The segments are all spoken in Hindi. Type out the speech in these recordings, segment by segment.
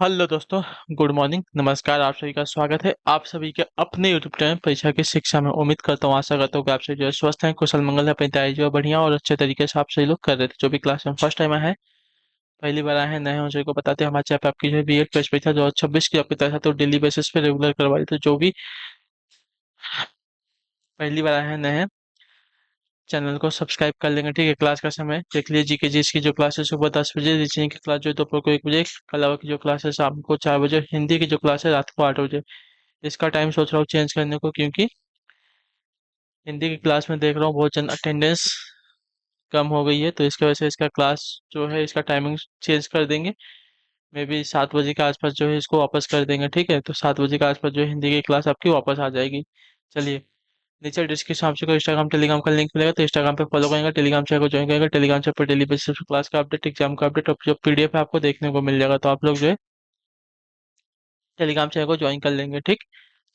हेलो दोस्तों। गुड मॉर्निंग, नमस्कार। आप सभी का स्वागत है आप सभी के अपने यूट्यूब चैनल परीक्षा की शिक्षा में। उम्मीद करता हूँ, आशा करता हूँ कि आप सभी जो है स्वस्थ हैं, कुशल मंगल है, अपनी तैयारी जो है बढ़िया और अच्छे तरीके से आप सभी लोग कर रहे थे। जो भी क्लास में फर्स्ट टाइम आए हैं, पहली बार आए हैं, नए हैं, उन सभी को बताते हैं हमारे चैनल पे आपकी जो है बीएड टेस्ट परीक्षा 2026 की आपकी तरह तो डेली बेसिस पे रेगुलर करवाई। तो जो भी पहली बार आए हैं, नए हैं, चैनल को सब्सक्राइब कर लेंगे। ठीक है, क्लास का समय देख लीजिए। जीके जीएस की जो क्लास है सुबह 10 बजे, रीजनिंग की क्लास जो है दोपहर को 1 बजे, कला की जो क्लास है शाम को 4 बजे, हिंदी की जो क्लास है रात को 8 बजे। इसका टाइम सोच रहा हूँ चेंज करने को, क्योंकि हिंदी की क्लास में देख रहा हूँ बहुत जन अटेंडेंस कम हो गई है, तो इसकी वजह से इसका क्लास जो है इसका टाइमिंग चेंज कर देंगे। मे बी 7 बजे के आसपास जो है इसको वापस कर देंगे। ठीक है, तो 7 बजे के आसपास जो है हिंदी की क्लास आपकी वापस आ जाएगी। चलिए, नीचे डिस्क्रिप्शन आपको इंस्टाग्राम टेलीग्राम का लिंक मिलेगा, तो इंस्टाग्राम पे फॉलो करेंगे, टेलीग्राम चैनल को ज्वाइन करेंगे। टेलीग्राम चैनल पर डेली बेसिस पे क्लास का अपडेट, एग्जाम का अपडेट और जो पीडीएफ है आपको देखने को मिल जाएगा। तो आप लोग जो है टेलीग्राम चैनल को ज्वाइन कर लेंगे। ठीक,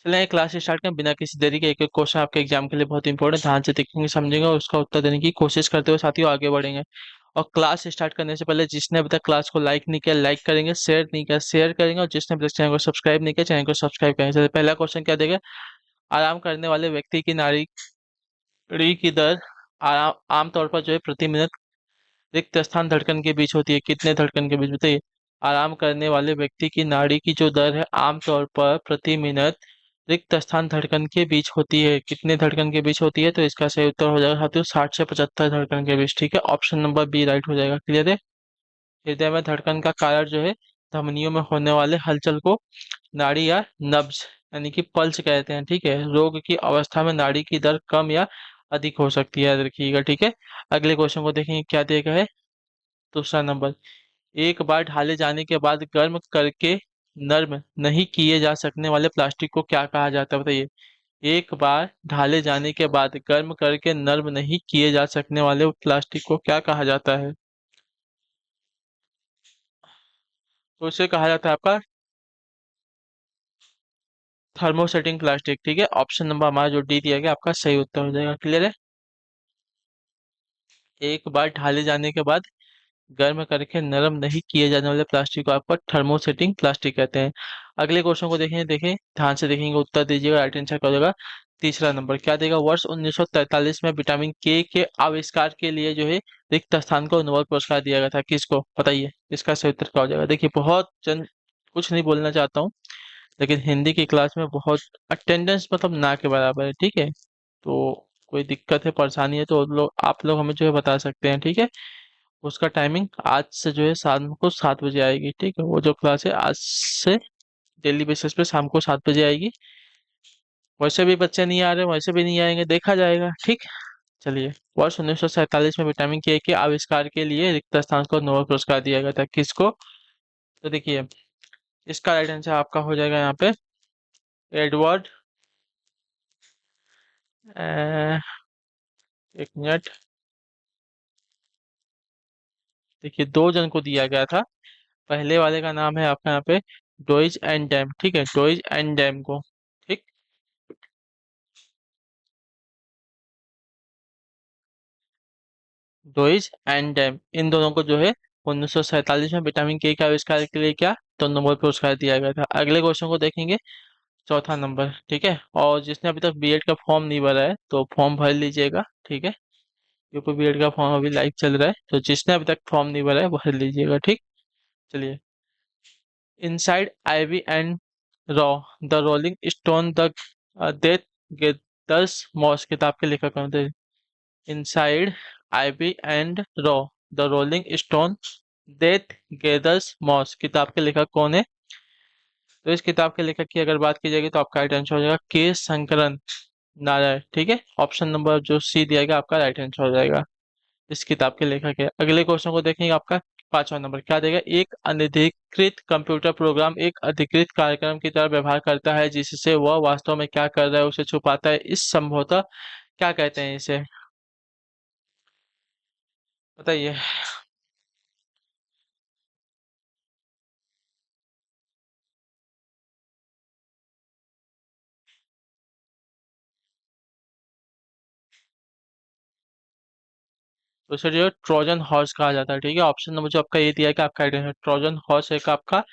चलें क्लास स्टार्ट करें बिना किसी देरी के। एक एक क्वेश्चन आपके एग्जाम के लिए बहुत इंपॉर्टेंट, ध्यान से देखेंगे, समझेंगे और उसका उत्तर देने की कोशिश करते हुए साथियों आगे बढ़ेंगे। और क्लास स्टार्ट करने से पहले जिसने अभी तक क्लास को लाइक नहीं किया, लाइक करेंगे, शेयर नहीं किया, शेयर करेंगे, और जिसने अभी तक चैनल को सब्सक्राइब नहीं किया, चैनल को सब्सक्राइब करेंगे। चलिए, पहला क्वेश्चन क्या देगा। आराम करने वाले व्यक्ति की नाड़ी की दर आराम आमतौर पर जो है प्रति मिनट रिक्त स्थान धड़कन के बीच होती है। कितने धड़कन के बीच बताइए। आराम करने वाले व्यक्ति की नाड़ी की जो दर है आमतौर पर प्रति मिनट रिक्त स्थान धड़कन के बीच होती है। कितने धड़कन के बीच होती है, तो इसका सही उत्तर हो जाएगा साथियों 60 से 75 धड़कन के बीच। ठीक है, ऑप्शन नंबर बी राइट हो जाएगा। क्लियर है। हृदय में धड़कन का कारण जो है धमनियों में होने वाले हलचल को नाड़ी या नब्ज यानी कि पल्स कहते हैं। ठीक है, रोग की अवस्था में नाड़ी की दर कम या अधिक हो सकती है, याद रखिएगा। ठीक है, अगले क्वेश्चन को देखेंगे क्या दिया गया है। दूसरा नंबर, एक बार ढाले जाने के बाद गर्म करके नर्म नहीं किए जा सकने वाले प्लास्टिक को क्या कहा जाता है बताइए। एक बार ढाले जाने के बाद गर्म करके नर्म नहीं किए जा सकने वाले प्लास्टिक को क्या कहा जाता है। तो इसे कहा जाता है आपका थर्मोसेटिंग प्लास्टिक। ठीक है, ऑप्शन नंबर हमारा जो डी दिया गया आपका सही उत्तर हो जाएगा। क्लियर है। एक बार ढाले जाने के बाद गर्म करके नरम नहीं किए जाने वाले प्लास्टिक को आपका थर्मोसेटिंग प्लास्टिक कहते हैं। अगले क्वेश्चन को देखें, देखें ध्यान से देखेंगे, उत्तर दीजिएगा, राइट आंसर क्या हो जाएगा। तीसरा नंबर क्या देगा। वर्ष 1943 में विटामिन के आविष्कार के लिए जो है रिक्त स्थान को नोबेल पुरस्कार दिया गया था। किसको बताइए, इसका सही उत्तर क्या हो जाएगा। देखिए, बहुत जन कुछ नहीं बोलना चाहता हूँ, लेकिन हिंदी की क्लास में बहुत अटेंडेंस मतलब ना के बराबर है। ठीक है, तो कोई दिक्कत है, परेशानी है, तो लोग आप लोग हमें जो है बता सकते हैं। ठीक है, उसका टाइमिंग आज से जो है शाम को 7 बजे आएगी। ठीक है, वो जो क्लास है आज से डेली बेसिस पे शाम को 7 बजे आएगी। वैसे भी बच्चे नहीं आ रहे, वैसे भी नहीं आएंगे, देखा जाएगा। ठीक, चलिए। वर्ष 1947 में विटामिन के आविष्कार के लिए रिक्त स्थान को नोबेल पुरस्कार दिया गया था। किसको। तो देखिए, इसका राइट आंसर आपका हो जाएगा यहाँ पे एडवर्ड, एक मिनट, देखिए 2 जन को दिया गया था। पहले वाले का नाम है आपका यहाँ पे डॉइज एंड डैम। ठीक है, डॉइज एंड डैम को। ठीक, डॉइज एंड डैम, इन दोनों को जो है 1947 में विटामिन के आविष्कार के लिए क्या तो नोबेल पुरस्कार दिया गया था। अगले क्वेश्चन को देखेंगे, चौथा नंबर। ठीक है, और जिसने अभी तक बीएड का फॉर्म नहीं भरा है तो फॉर्म भर लीजिएगा। ठीक है, क्योंकि बीएड का फॉर्म अभी लाइव चल रहा है, तो जिसने अभी तक फॉर्म नहीं भरा है भर लीजिएगा। ठीक, चलिए। इनसाइड आईवी एंड रॉ the rolling stone the death gathers moss, किताब के लेखक कौन थे। इनसाइड आईवी एंड रॉ the rolling stone that gathers moss, किताब के लेखक कौन है। तो इस किताब के लेखक की अगर बात की जाएगी तो आपका राइट आंसर हो जाएगा के शंकरन नारायण। ठीक है, ऑप्शन नंबर जो सी दिया गया आपका राइट आंसर हो जाएगा। इस किताब के लेखक है। अगले क्वेश्चन को देखेंगे, आपका पांचवा नंबर क्या देगा। एक अनधिकृत कंप्यूटर प्रोग्राम एक अधिकृत कार्यक्रम की तरह व्यवहार करता है, जिससे वह वास्तव में क्या कर रहा है उसे छुपाता है। इस संभवतः क्या कहते हैं इसे बताइए। तो इसे जो है ट्रोजन हॉर्स कहा जाता है। ठीक है, ऑप्शन नंबर जो आपका ये दिया है कि आपका आइडिया है ट्रोजन हॉर्स एक आपका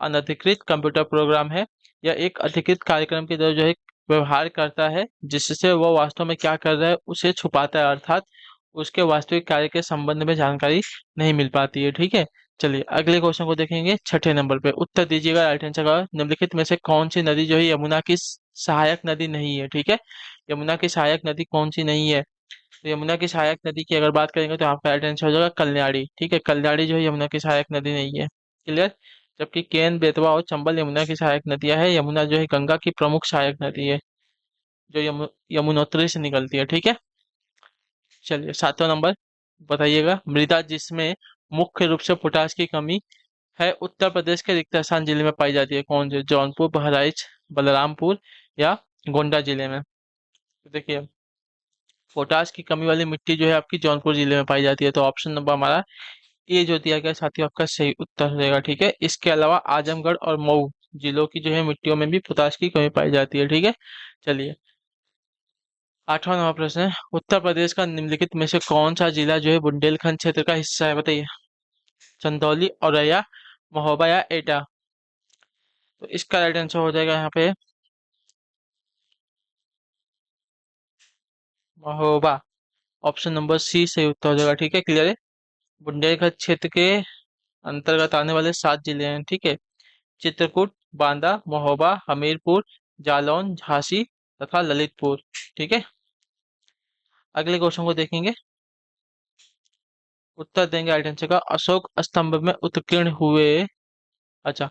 अनधिकृत कंप्यूटर प्रोग्राम है या एक अधिकृत कार्यक्रम की तरह जो है व्यवहार करता है, जिससे वह वास्तव में क्या कर रहा है उसे छुपाता है, अर्थात उसके वास्तविक कार्य के संबंध में जानकारी नहीं मिल पाती है। ठीक है, चलिए अगले क्वेश्चन को देखेंगे। छठे नंबर पे उत्तर दीजिएगा राइट आंसर का। निम्नलिखित में से कौन सी नदी जो है यमुना की सहायक नदी नहीं है? ठीक है, यमुना की सहायक नदी कौन सी नहीं है? तो यमुना की सहायक नदी की अगर बात करेंगे तो आपका राइट आंसर हो जाएगा कल्याणी। ठीक है, कल्याणी जो है यमुना की सहायक नदी नहीं है। क्लियर। जबकि केन, बेतवा और चंबल यमुना की सहायक नदियां है। यमुना जो है गंगा की प्रमुख सहायक नदी है, जो यमुनोत्री से निकलती है। ठीक है, चलिए सातवां नंबर बताइएगा। मृदा जिसमें मुख्य रूप से पोटाश की कमी है उत्तर प्रदेश के रिक्त स्थान जिले में पाई जाती है, कौन से? जौनपुर, बहराइच, बलरामपुर या गोंडा जिले में? तो देखिए, पोटाश की कमी वाली मिट्टी जो है आपकी जौनपुर जिले में पाई जाती है, तो ऑप्शन नंबर हमारा ये जो दिया गया साथियों आपका सही उत्तर हो जाएगा। ठीक है, इसके अलावा आजमगढ़ और मऊ जिलों की जो है मिट्टियों में भी पोटाश की कमी पाई जाती है। ठीक है, चलिए आठवां नंबर प्रश्न है। उत्तर प्रदेश का निम्नलिखित में से कौन सा जिला जो है बुंदेलखंड क्षेत्र का हिस्सा है? बताइए। चंदौली, औरैया, महोबा या एटा? तो इसका राइट आंसर हो जाएगा यहाँ पे महोबा। ऑप्शन नंबर सी सही उत्तर हो जाएगा। ठीक है, क्लियर है। बुंदेलखंड क्षेत्र के अंतर्गत आने वाले 7 जिले हैं। ठीक है, चित्रकूट, बांदा, महोबा, हमीरपुर, जालौन, झांसी तथा ललितपुर। ठीक है, अगले क्वेश्चन को देखेंगे। उत्तर देंगे राइट आंसर का। अशोक स्तंभ में उत्कीर्ण हुए, अच्छा,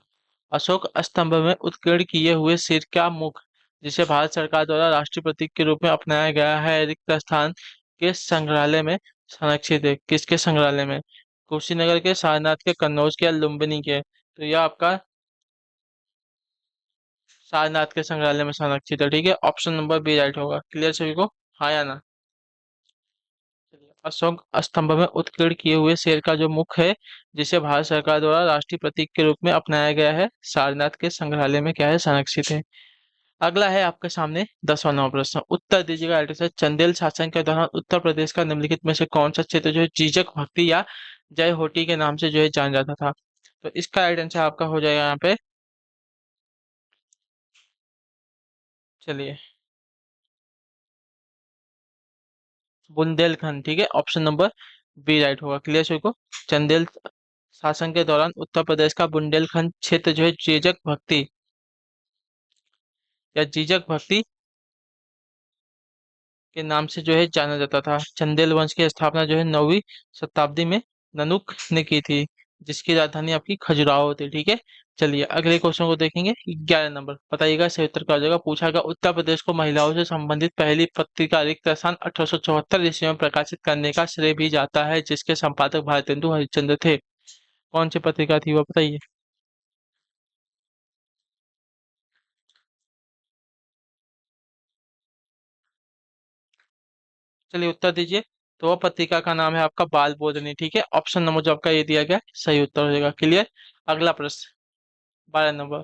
अशोक स्तंभ में उत्कीर्ण किए हुए सिर का मुख जिसे भारत सरकार द्वारा राष्ट्रीय प्रतीक के रूप में अपनाया गया है, रिक्त स्थान के संग्रहालय में संरक्षित है। किसके संग्रहालय में? कुशीनगर के, सारनाथ के, कन्नौज के या लुम्बिनी के? तो यह आपका सारनाथ के संग्रहालय में संरक्षित है। ठीक है, ऑप्शन नंबर बी राइट होगा। क्लियर सभी को, हाँ या ना? अशोक स्तंभ में उत्कीर्ण किए हुए शेर का जो मुख है, जिसे भारत सरकार द्वारा राष्ट्रीय प्रतीक के रूप में अपनाया गया है, सारनाथ के संग्रहालय में क्या है? संरक्षित है। अगला है आपके सामने 10वां नंबर प्रश्न। उत्तर दीजिएगा राइट आंसर। चंदेल शासन के दौरान उत्तर प्रदेश का निम्नलिखित में से कौन सा क्षेत्र जो है जीजक भक्ति या जय होटी के नाम से जो है जाना जाता था? तो इसका राइट आंसर आपका हो जाएगा यहाँ पे, चलिए, बुंदेलखंड। ठीक है, ऑप्शन नंबर बी राइट होगा। क्लियर सभी को। चंदेल शासन के दौरान उत्तर प्रदेश का बुंदेलखंड क्षेत्र जो है जीजक भक्ति या जीजक भक्ति के नाम से जो है जाना जाता था। चंदेल वंश की स्थापना जो है 9वीं शताब्दी में ननुक ने की थी, जिसकी राजधानी आपकी खजुराहो थी। ठीक है, चलिए अगले क्वेश्चन को देखेंगे। 11 नंबर बताइएगा सही उत्तर क्या हो जाएगा। पूछा गया उत्तर प्रदेश को महिलाओं से संबंधित पहली पत्रिका रिक्त स्थान 1874 ईस्वी में प्रकाशित करने का श्रेय भी जाता है, जिसके संपादक भारतेंदु हरिश्चंद्र थे। कौन सी पत्रिका थी वो बताइए। चलिए उत्तर दीजिए। तो वह पत्रिका का नाम है आपका बाल बोधनी। ठीक है, ऑप्शन नंबर जो आपका ये दिया गया है, सही उत्तर हो जाएगा। क्लियर। अगला प्रश्न 12 नंबर।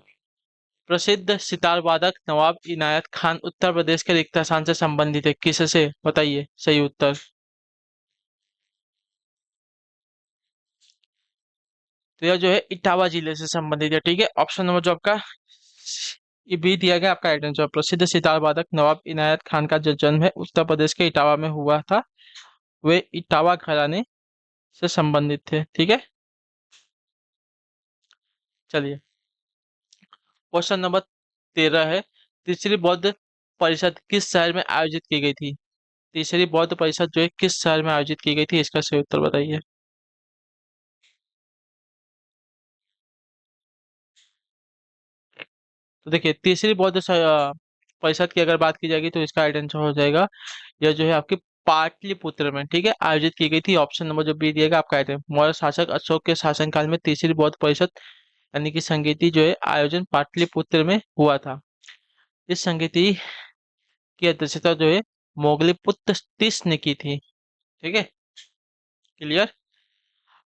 प्रसिद्ध सितार वादक नवाब इनायत खान उत्तर प्रदेश के रिक्त स्थान से संबंधित है, किससे? बताइए सही उत्तर। तो यह जो है इटावा जिले से संबंधित है। ठीक है, ऑप्शन नंबर जो आपका ये बी दिया गया आपका राइट आंसर। प्रसिद्ध सितार वादक नवाब इनायत खान का जो जन्म है उत्तर प्रदेश के इटावा में हुआ था, वे इटावा घराने से संबंधित थे। ठीक है, चलिए क्वेश्चन नंबर 13 है। तीसरी बौद्ध परिषद किस शहर में आयोजित की गई थी? तीसरी बौद्ध परिषद जो है किस शहर में आयोजित की गई थी, इसका सही उत्तर बताइए। तो देखिए, तीसरी बौद्ध परिषद की अगर बात की जाएगी तो इसका राइट आंसर हो जाएगा, यह जो है आपकी पाटलिपुत्र में, ठीक है, आयोजित की गई थी। ऑप्शन नंबर जो बी दिएगा आपका राइट है। मौर्य शासक अशोक के शासनकाल में तीसरी बौद्ध परिषद यानी कि संगीति जो है आयोजन पाटलिपुत्र में हुआ था। इस संगीति की अध्यक्षता जो है मोगलीपुत्र तीस ने की थी। ठीक है, क्लियर।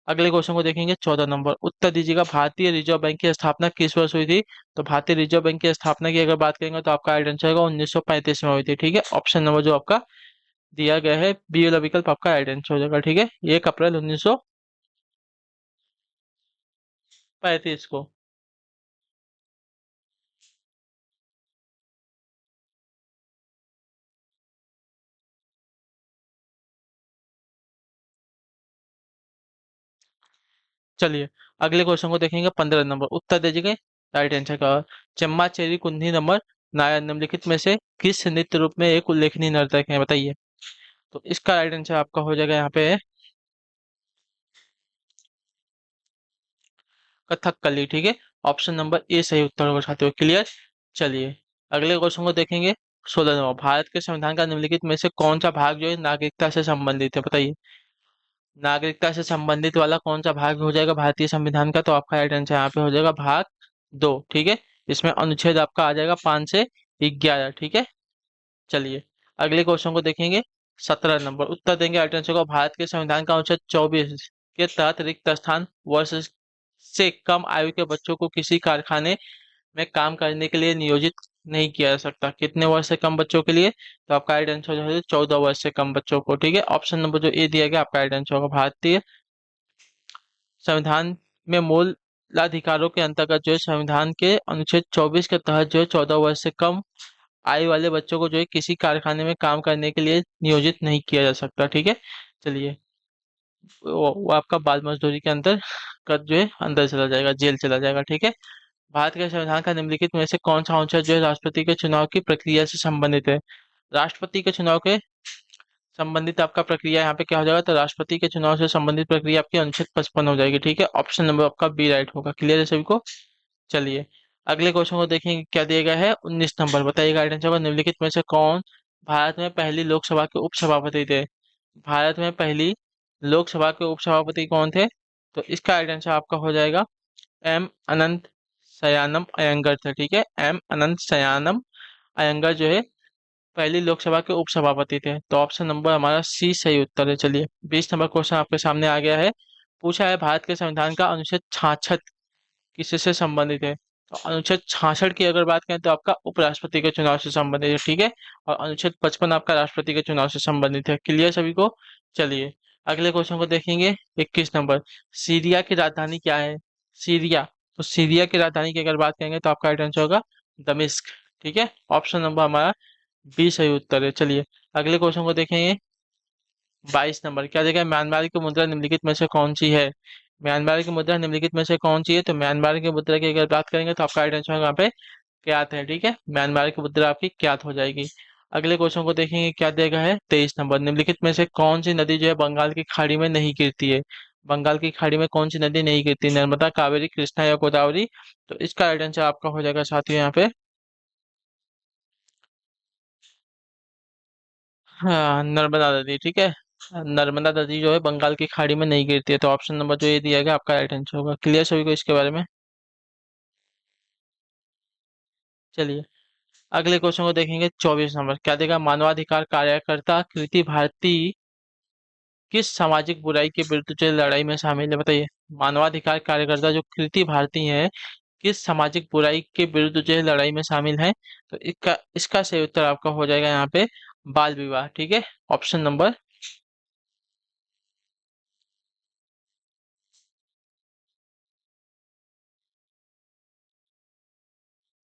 अगले क्वेश्चन को देखेंगे 14 नंबर। उत्तर दीजिएगा। भारतीय रिजर्व बैंक की स्थापना किस वर्ष हुई थी? तो भारतीय रिजर्व बैंक की स्थापना की अगर बात करेंगे तो आपका राइट आंसर होगा 1935 में हुई थी। ठीक है, ऑप्शन नंबर जो आपका दिया गया है बी वाला विकल्प आपका राइट आंसर हो जाएगा। ठीक है, 1 अप्रैल 1935 को। चलिए अगले क्वेश्चन को देखेंगे। 15 नंबर उत्तर दीजिए राइट आंसर का। चम्माचेरी कुन्नी नंबर नायर निम्नलिखित में से किस नृत्य रूप में एक उल्लेखनीय नर्तक है, बताइए। तो इसका राइट आंसर आपका हो जाएगा यहाँ पे कथकली, ठीक है। ऑप्शन नंबर ए सही उत्तर होगा साथियों, क्लियर। चलिए अगले क्वेश्चन को देखेंगे। 16 नंबर भारत के संविधान का निम्नलिखित में से कौन सा भाग जो है नागरिकता से संबंधित है, बताइए। नागरिकता से संबंधित वाला कौन सा भाग हो जाएगा भारतीय संविधान का, तो आपका राइट आंसर यहाँ पे हो जाएगा भाग 2, ठीक है। इसमें अनुच्छेद आपका आ जाएगा 5 से 11, ठीक है। चलिए अगले क्वेश्चन को देखेंगे। 17 नंबर उत्तर देंगे राइट आंसर को। भारत के संविधान का अनुच्छेद 24 के तहत रिक्त स्थान वर्ष से कम आयु के बच्चों को किसी कारखाने में काम करने के लिए नियोजित नहीं किया जा सकता। कितने वर्ष से कम बच्चों के लिए, तो आपका राइट आंसर जो है 14 वर्ष से कम बच्चों को, ठीक है। ऑप्शन नंबर जो ए दिया गया आपका राइट आंसर होगा। भारतीय संविधान में मूलाधिकारों के अंतर्गत जो है संविधान के अनुच्छेद 24 के तहत जो है 14 वर्ष से कम आयु वाले बच्चों को जो है किसी कारखाने में काम करने के लिए नियोजित नहीं किया जा सकता, ठीक है। चलिए वो आपका बाल मजदूरी के अंदर कर जो है अंदर चला जाएगा, जेल चला जाएगा, ठीक है। भारत के संविधान का निम्नलिखित में से कौन सा अनुच्छेद जो है राष्ट्रपति के चुनाव की प्रक्रिया से संबंधित है। राष्ट्रपति के चुनाव के संबंधित आपका प्रक्रिया यहाँ पे क्या हो जाएगा, तो राष्ट्रपति के चुनाव से संबंधित प्रक्रिया आपकी अनुच्छेद 55 हो जाएगी, ठीक है। ऑप्शन नंबर आपका बी राइट होगा, क्लियर है सभी को। चलिए अगले क्वेश्चन को देखेंगे क्या दिया गया है। 19 नंबर बताइएगा राइट आंसर होगा। निम्नलिखित में से कौन भारत में पहली लोकसभा के उपसभापति थे। भारत में पहली लोकसभा के उपसभापति कौन थे, तो इसका राइट आंसर आपका हो जाएगा एम अनंत सयानम अयंगर थे, ठीक है। एम अनंत सयानम अयंगर जो है पहली लोकसभा के उपसभापति थे, तो ऑप्शन नंबर हमारा सी सही उत्तर है। चलिए 20 नंबर क्वेश्चन आपके सामने आ गया है। पूछा है भारत के संविधान का अनुच्छेद 66 किससे संबंधित है। तो अनुच्छेद 66 की अगर बात करें तो आपका उपराष्ट्रपति के चुनाव से संबंधित है, ठीक है। और अनुच्छेद 55 आपका राष्ट्रपति के चुनाव से संबंधित है, क्लियर सभी को। चलिए अगले क्वेश्चन को देखेंगे। 21 नंबर सीरिया की राजधानी क्या है। सीरिया, तो सीरिया की राजधानी की अगर बात करेंगे तो आपका राइट आंसर होगा दमिश्क, ठीक है। ऑप्शन नंबर हमारा बी सही उत्तर है। चलिए अगले क्वेश्चन को देखेंगे। 22 नंबर क्या देगा, म्यांमार की मुद्रा निम्नलिखित में से कौन सी है। म्यांमार की मुद्रा निम्नलिखित में से कौन सी है, तो म्यांमार की मुद्रा की अगर बात करेंगे तो आपका राइट आंसर यहाँ पे क्यात है, ठीक है। म्यांमार की मुद्रा आपकी क्यात हो जाएगी। अगले क्वेश्चन को देखेंगे क्या देगा है। 23 नंबर निम्नलिखित में से कौन सी नदी जो है बंगाल की खाड़ी में नहीं गिरती है। बंगाल की खाड़ी में कौन सी नदी नहीं गिरती, नर्मदा, कावेरी, कृष्णा या गोदावरी। तो इसका राइट आंसर आपका हो जाएगा साथियों यहाँ पे हाँ नर्मदा नदी, ठीक है। नर्मदा नदी जो है बंगाल की खाड़ी में नहीं गिरती है, तो ऑप्शन नंबर जो ये दिया गया आपका राइट आंसर होगा, क्लियर सभी को इसके बारे में। चलिए अगले क्वेश्चन को देखेंगे। 24 नंबर क्या देगा, मानवाधिकार कार्यकर्ता कृति भारती किस सामाजिक बुराई के विरुद्ध जो लड़ाई में शामिल है, बताइए। मानवाधिकार कार्यकर्ता जो कृति भारती है किस सामाजिक बुराई के विरुद्ध जो है लड़ाई में शामिल है, तो इसका इसका सही उत्तर आपका हो जाएगा यहाँ पे बाल विवाह, ठीक है। ऑप्शन नंबर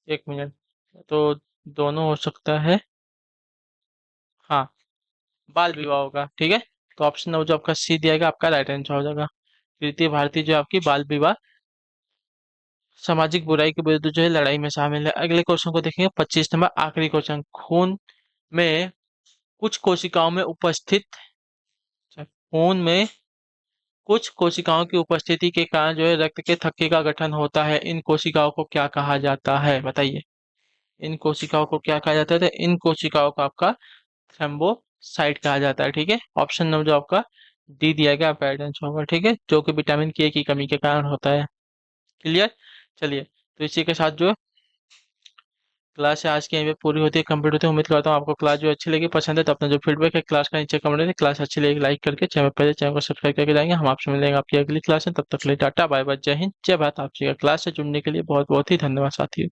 1 मिनट, तो दोनों हो सकता है, हाँ बाल विवाह होगा, ठीक है। तो ऑप्शन नंबर जो आपका सी दिया गया आपका राइट आंसर हो जाएगा। कृति भारती जो आपकी बाल विवाह सामाजिक बुराई के विरुद्ध जो है लड़ाई में शामिल है। अगले क्वेश्चन को देखेंगे। 25 नंबर आखिरी क्वेश्चन, खून में कुछ कोशिकाओं में उपस्थित खून में कुछ कोशिकाओं की उपस्थिति के कारण जो है रक्त के थक्के का गठन होता है। इन कोशिकाओं को क्या कहा जाता है, बताइए। इन कोशिकाओं को क्या कहा जाता है, तो इन कोशिकाओं को आपका थ्रोम्बोसाइट कहा जाता है, ठीक है। ऑप्शन नंबर जो आपका डी दिया गया आपका राइट आंसर होगा, ठीक है, जो कि विटामिन के की कमी के कारण होता है, क्लियर। चलिए तो इसी के साथ जो क्लास है आज की यहीं पे पूरी होती है, कंप्लीट होती है। उम्मीद करता हूँ आपको क्लास जो अच्छी लगी, पसंद है तो अपना जो फीडबैक है क्लास का नीचे कमेंट में क्लास अच्छी लगी लाइक करके चैनल पहले चैनल को सब्सक्राइब करके जाएंगे। हम आपसे मिलेंगे आपकी अगली क्लास में, तब तक के लिए टाटा बाय बाय, जय हिंद जय भारत। आपसे क्लास से जुड़ने के लिए बहुत बहुत ही धन्यवाद साथियों।